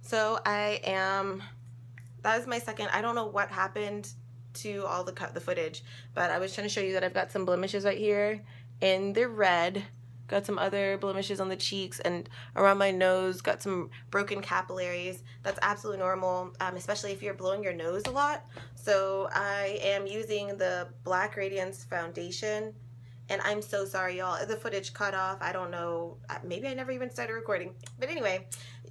So that is my second. I don't know what happened to all the footage, but I was trying to show you that I've got some blemishes right here, and they're red. Got some other blemishes on the cheeks and around my nose. Got some broken capillaries. That's absolutely normal, especially if you're blowing your nose a lot. So I am using the Black Radiance foundation, and I'm so sorry, y'all. The footage cut off. I don't know. Maybe I never even started recording. But anyway,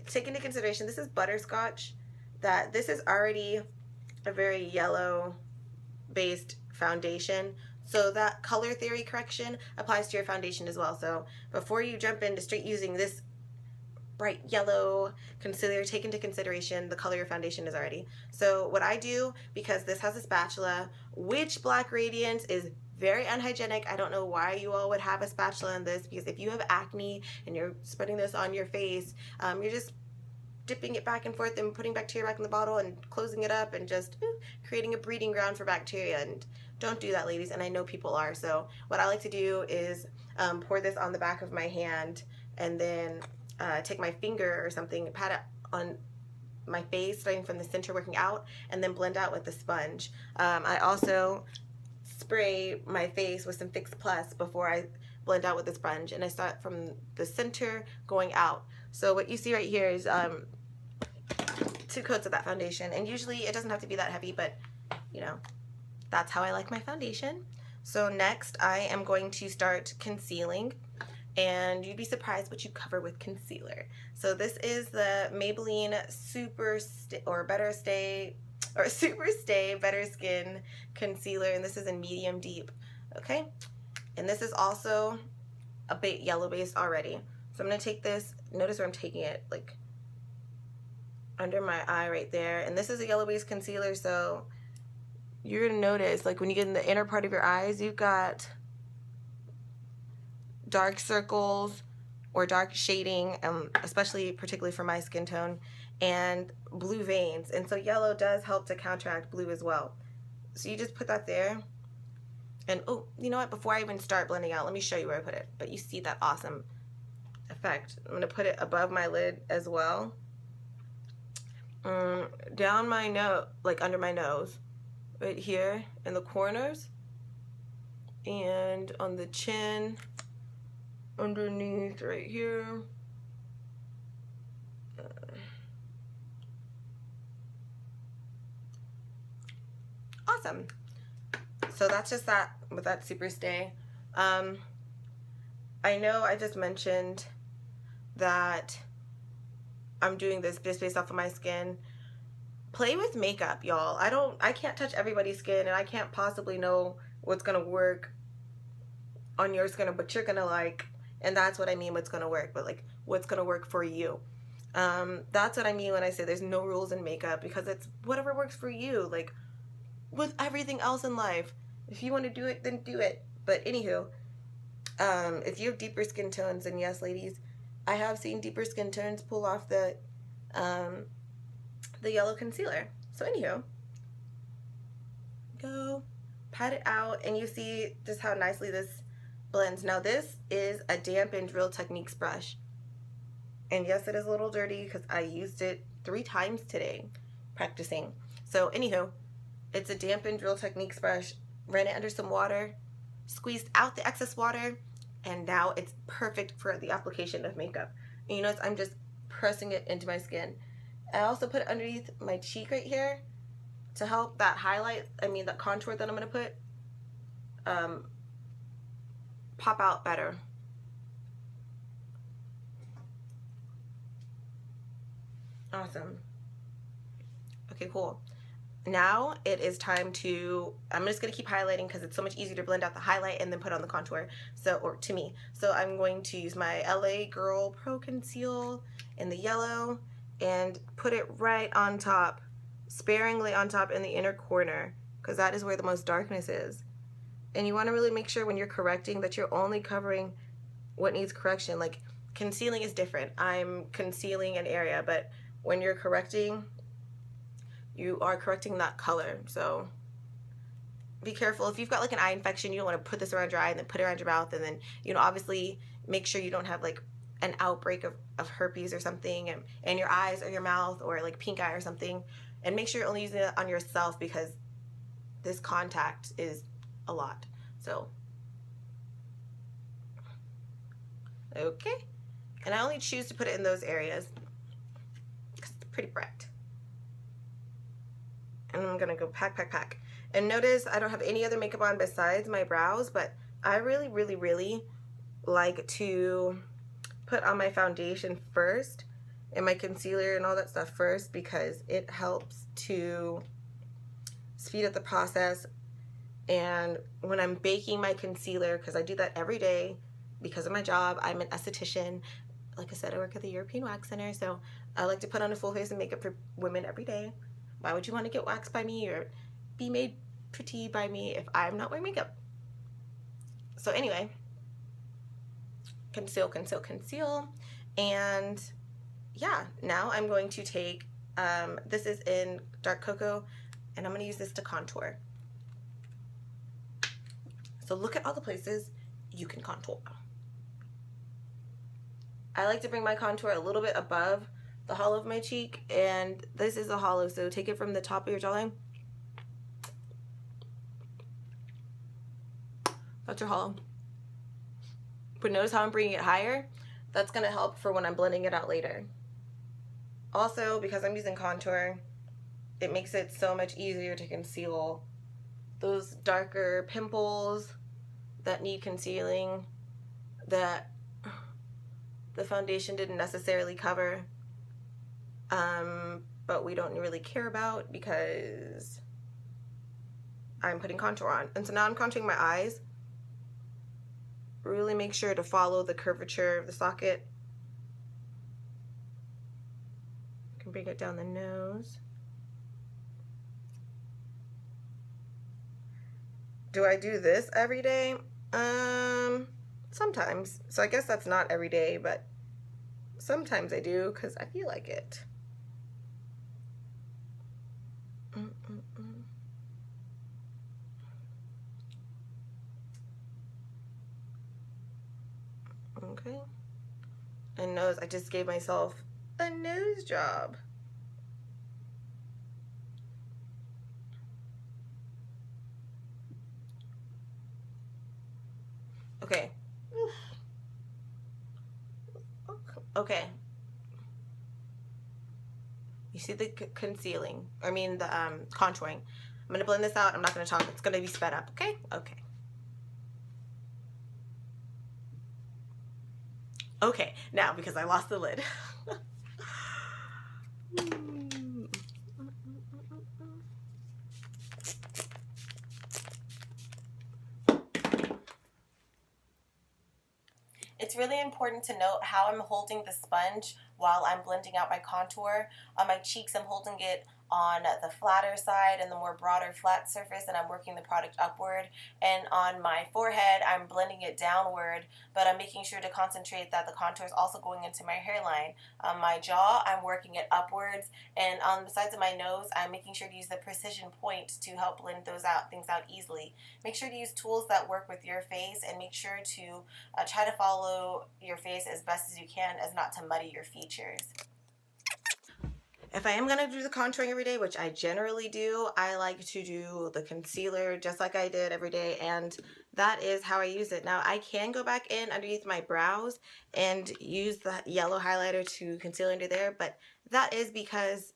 take into consideration, this is butterscotch. That this is already a very yellow based foundation, so that color theory correction applies to your foundation as well. So before you jump into straight using this bright yellow concealer, take into consideration the color your foundation is already. So what I do, because this has a spatula, which Black Radiance is very unhygienic. I don't know why you all would have a spatula in this, because if you have acne and you're spreading this on your face, you're just dipping it back and forth and putting bacteria back in the bottle and closing it up and just creating a breeding ground for bacteria. And don't do that, ladies, and I know people are. So what I like to do is pour this on the back of my hand, and then take my finger or something, pat it on my face starting from the center working out, and then blend out with the sponge. I also spray my face with some Fix Plus before I blend out with the sponge, and I start from the center going out. So what you see right here is 2 coats of that foundation, and usually it doesn't have to be that heavy, but you know, that's how I like my foundation. So next I am going to start concealing, and you'd be surprised what you cover with concealer. So this is the Maybelline Superstay Better Skin Concealer, and this is in medium deep. Okay, and this is also a bit yellow based already. So I'm gonna take this, notice where I'm taking it, like under my eye right there, and this is a yellow based concealer, so you're gonna notice, like, when you get in the inner part of your eyes, you've got dark circles or dark shading, especially particularly for my skin tone, and blue veins. And so yellow does help to counteract blue as well. So you just put that there, and oh, you know what, before I even start blending out, let me show you where I put it. But you see that awesome effect. I'm gonna put it above my lid as well, down my nose, like under my nose right here in the corners, and on the chin underneath right here. Awesome. So that's just that with that Superstay. I know I just mentioned that I'm doing this just based off of my skin. Play with makeup, y'all. I can't touch everybody's skin, and I can't possibly know what's gonna work on your skin or what you're gonna like. And that's what I mean, what's gonna work, but like what's gonna work for you. That's what I mean when I say there's no rules in makeup, because it's whatever works for you. Like with everything else in life, if you want to do it, then do it. But anywho, if you have deeper skin tones, and yes, ladies, I have seen deeper skin tones pull off the yellow concealer. So anywho, go pat it out, and you see just how nicely this blends. Now this is a dampened RealTechniques brush, and yes, it is a little dirty because I used it 3 times today practicing. So anywho, it's a dampened RealTechniques brush. Ran it under some water, squeezed out the excess water, and now it's perfect for the application of makeup. And you notice I'm just pressing it into my skin. I also put it underneath my cheek right here to help that highlight, that contour that I'm gonna put, pop out better. Awesome. Okay, cool. Now it is time to, I'm just going to keep highlighting because it's so much easier to blend out the highlight and then put on the contour, or to me. So I'm going to use my LA Girl Proconceal in the yellow and put it right on top, sparingly on top in the inner corner, because that is where the most darkness is. And you want to really make sure when you're correcting that you're only covering what needs correction. Like concealing is different. I'm concealing an area, but when you're correcting, you are correcting that color. So be careful. If you've got like an eye infection, you don't want to put this around your eye and then put it around your mouth, and then, obviously make sure you don't have like an outbreak of herpes or something in your eyes or your mouth, or like pink eye or something. And make sure you're only using it on yourself, because this contact is a lot. So, okay. And I only choose to put it in those areas because it's pretty bright. And I'm gonna go pack, pack, pack. And notice I don't have any other makeup on besides my brows, but I really, really, really like to put on my foundation first and my concealer and all that stuff first, because it helps to speed up the process. And when I'm baking my concealer, because I do that every day because of my job, I'm an esthetician. Like I said, I work at the European Wax Center, so I like to put on a full face of makeup for women every day. Why would you want to get waxed by me or be made pretty by me if I'm not wearing makeup? So anyway, conceal, conceal, conceal. And yeah, now I'm going to take, this is in Dark Cocoa, and I'm going to use this to contour. So look at all the places you can contour. I like to bring my contour a little bit above the hollow of my cheek, and this is the hollow, so take it from the top of your jawline. That's your hollow. But notice how I'm bringing it higher? That's going to help for when I'm blending it out later. Also, because I'm using contour, it makes it so much easier to conceal those darker pimples that need concealing, that the foundation didn't necessarily cover, but we don't really care about because I'm putting contour on. And so now I'm contouring my eyes. Really make sure to follow the curvature of the socket. You can bring it down the nose. Do I do this every day? Sometimes. So I guess that's not every day, but sometimes I do because I feel like it. Okay. And nose, I just gave myself a nose job. Okay. Okay. You see the concealing, I mean the contouring. I'm gonna blend this out. I'm not gonna talk. It's gonna be sped up. Okay. Okay. Okay. Now, because I lost the lid. It's really important to note how I'm holding the sponge while I'm blending out my contour. On my cheeks, I'm holding it on the flatter side and the more broader flat surface, and I'm working the product upward. And on my forehead, I'm blending it downward, but I'm making sure to concentrate that the contour is also going into my hairline. On my jaw, I'm working it upwards, and on the sides of my nose, I'm making sure to use the precision point to help blend things out easily. Make sure to use tools that work with your face, and make sure to try to follow your face as best as you can, as not to muddy your features. If I am going to do the contouring every day, which I generally do, I like to do the concealer just like I did every day, and that is how I use it. Now, I can go back in underneath my brows and use the yellow highlighter to conceal under there, but that is because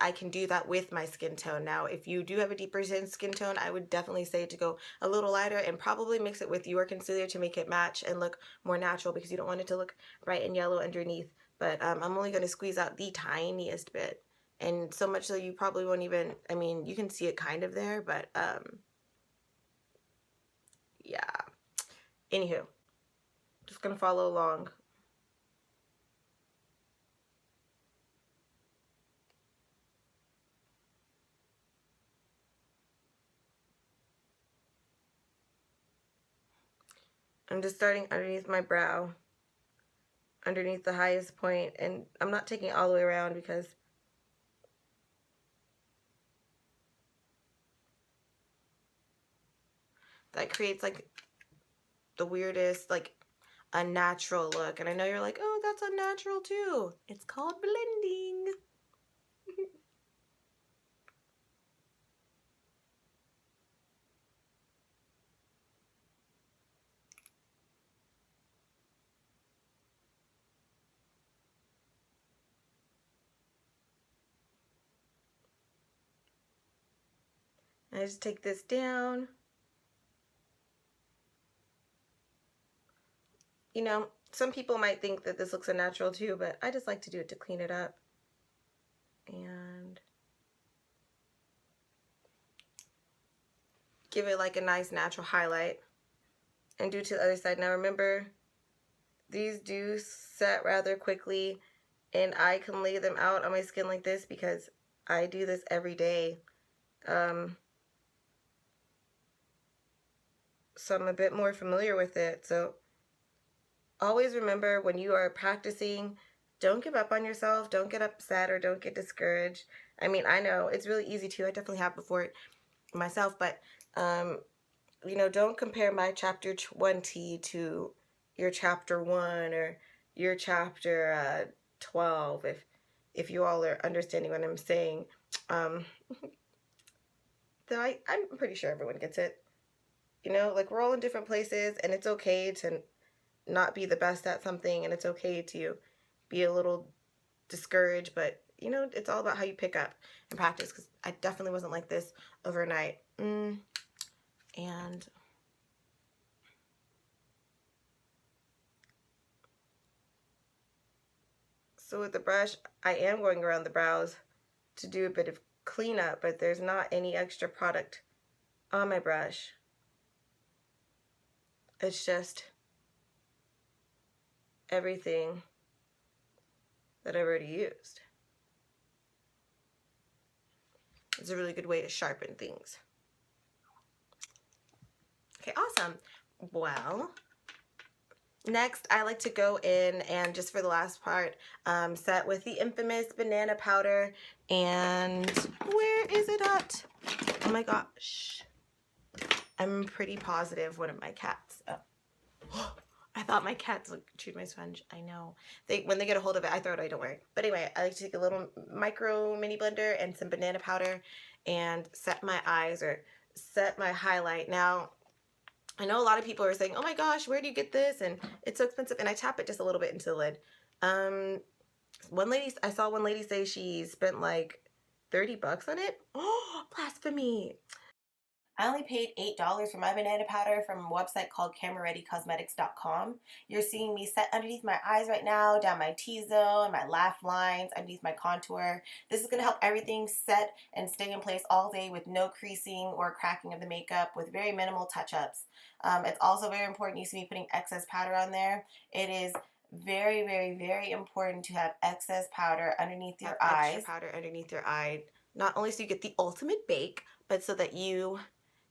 I can do that with my skin tone. Now, if you do have a deeper skin tone, I would definitely say to go a little lighter and probably mix it with your concealer to make it match and look more natural, because you don't want it to look bright and yellow underneath. But I'm only going to squeeze out the tiniest bit, and so much so you probably won't even, I mean, you can see it kind of there, but yeah. Anywho, just going to follow along. I'm just starting underneath my brow, underneath the highest point, and I'm not taking it all the way around because that creates like the weirdest, like, unnatural look. And I know you're like, oh, that's unnatural too. It's called blending. I just take this down. You know, some people might think that this looks unnatural too, but I just like to do it to clean it up. And give it like a nice natural highlight. And do to the other side. Now remember, these do set rather quickly, and I can lay them out on my skin like this because I do this every day. So I'm a bit more familiar with it. So always remember, when you are practicing, don't give up on yourself. Don't get upset or don't get discouraged. I mean, I know it's really easy to. I definitely have before myself, but you know, don't compare my chapter 20 to your chapter 1 or your chapter 12, if you all are understanding what I'm saying. Though I'm pretty sure everyone gets it. You know, like, we're all in different places, and it's okay to not be the best at something, and it's okay to be a little discouraged, but, you know, it's all about how you pick up and practice, because I definitely wasn't like this overnight. And so with the brush, I am going around the brows to do a bit of cleanup, but there's not any extra product on my brush. It's just everything that I've already used. It's a really good way to sharpen things. Okay, awesome. Well, next I like to go in and, just for the last part, set with the infamous banana powder. And where is it at? Oh my gosh. I'm pretty positive one of my cats. Oh, I thought my cats chewed my sponge. I know. When they get a hold of it, I throw it away, don't worry. But anyway, I like to take a little micro mini blender and some banana powder and set my eyes, or set my highlight. Now, I know a lot of people are saying, oh my gosh, where do you get this? And it's so expensive. And I tap it just a little bit into the lid. I saw one lady say she spent like 30 bucks on it. Oh, blasphemy. I only paid $8 for my banana powder from a website called CameraReadyCosmetics.com. You're seeing me set underneath my eyes right now, down my T-zone, my laugh lines, underneath my contour. This is going to help everything set and stay in place all day with no creasing or cracking of the makeup, with very minimal touch-ups. It's also very important. You see me putting excess powder on there. It is very, very, very important to have excess powder underneath your eyes. Extra powder underneath your eye, not only so you get the ultimate bake, but so that you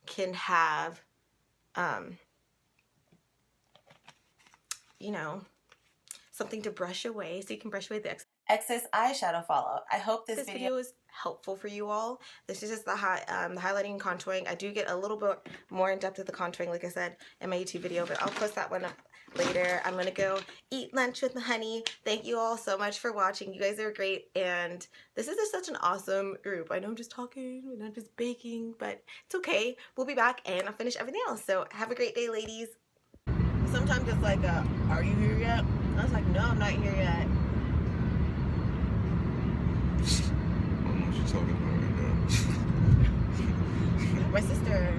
can have, you know, something to brush away, so you can brush away the excess eyeshadow fallout. I hope this video is helpful for you all. This is just the highlighting and contouring. I do get a little bit more in depth with the contouring, like I said, in my YouTube video, but I'll post that one up later. I'm gonna go eat lunch with the honey. Thank you all so much for watching. You guys are great, and this is just such an awesome group. I know I'm just talking and I'm just baking, but it's okay. We'll be back and I'll finish everything else. So have a great day, ladies. Sometimes it's like, are you here yet? I was like, no, I'm not here yet. I don't know what you're talking about right now. My sister